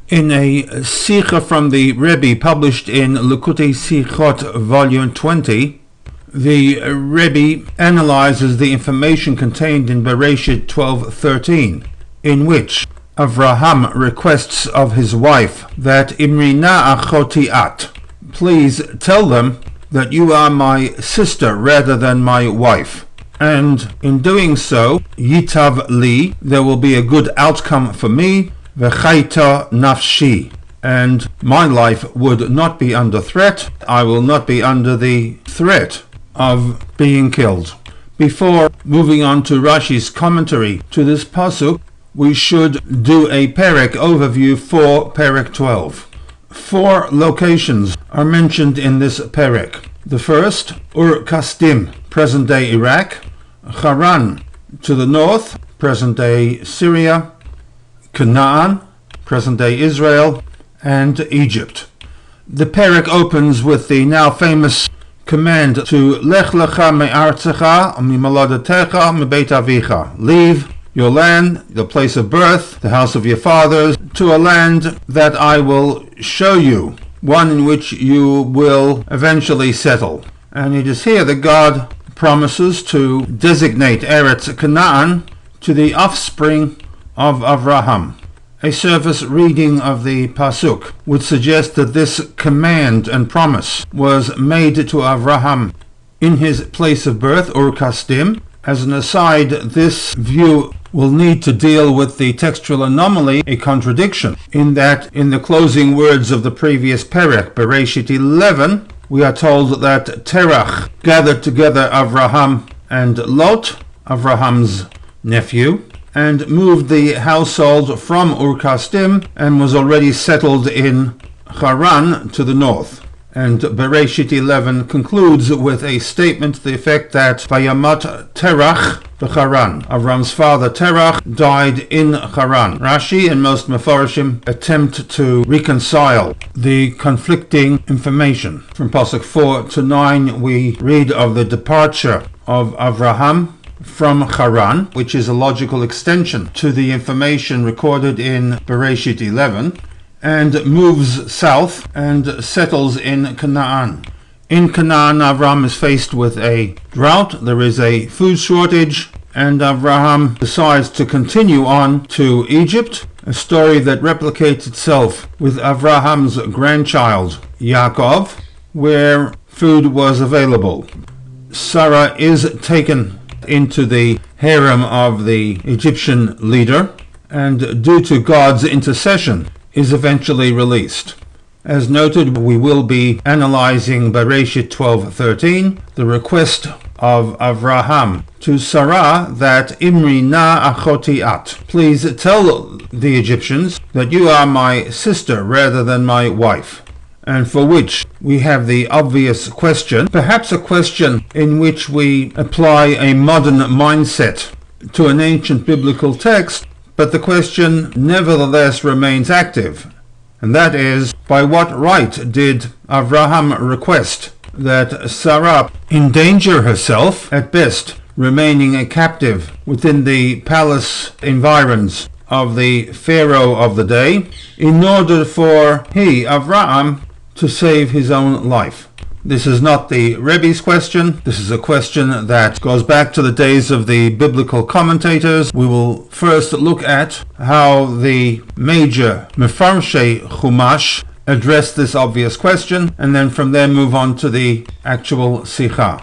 In a Sikha from the Rebbe published in Likutei Sichot Volume 20, the Rebbe analyzes the information contained in Bereshit 12:13, in which Avraham requests of his wife that Imrina achoti at, please tell them that you are my sister rather than my wife, and in doing so, Yitav li, there will be a good outcome for me, V'chaita nafshi, and my life would not be under threat. I will not be under the threat of being killed. Before moving on to Rashi's commentary to this pasuk, we should do a perek overview for perek 12. 4 locations are mentioned in this perek. The first, Ur Kasdim, present-day Iraq; Haran, to the north, present-day Syria; Canaan, present-day Israel; and Egypt. The perek opens with the now famous command to Lech lecha me'artzecha u'mimoladetecha me'beit avicha, leave your land, the place of birth, the house of your fathers, to a land that I will show you, one in which you will eventually settle. And it is here that God promises to designate Eretz Canaan to the offspring of Avraham. A surface reading of the pasuk would suggest that this command and promise was made to Avraham in his place of birth, Ur Kasdim. As an aside, this view will need to deal with the textual anomaly, a contradiction, in that in the closing words of the previous perek, Bereshit 11, we are told that Terach gathered together Avraham and Lot, Avraham's nephew, and moved the household from Ur Kasdim and was already settled in Haran to the north. And Bereshit 11 concludes with a statement to the effect that Vayamat Terach b'Haran, Avram's father Terach died in Haran. Rashi and most Mefarshim attempt to reconcile the conflicting information. From Pasuk 4 to 9 we read of the departure of Avraham from Haran, which is a logical extension to the information recorded in Bereshit 11, and moves south and settles in Canaan. In Canaan, Avram is faced with a drought, there is a food shortage, and Avraham decides to continue on to Egypt, a story that replicates itself with Avraham's grandchild, Yaakov, where food was available. Sarah is taken into the harem of the Egyptian leader, and due to God's intercession, is eventually released. As noted, we will be analyzing Bereshit 12:13, the request of Avraham to Sarah that Imri na achoti at, please tell the Egyptians that you are my sister rather than my wife, and for which we have the obvious question, perhaps a question in which we apply a modern mindset to an ancient biblical text, but the question nevertheless remains active, and that is, by what right did Avraham request that Sarah endanger herself, at best remaining a captive within the palace environs of the Pharaoh of the day, in order for he, Avraham, to save his own life? This is not the Rebbe's question. This is a question that goes back to the days of the biblical commentators. We will first look at how the major Mefarshei Chumash addressed this obvious question, and then from there move on to the actual Sikha.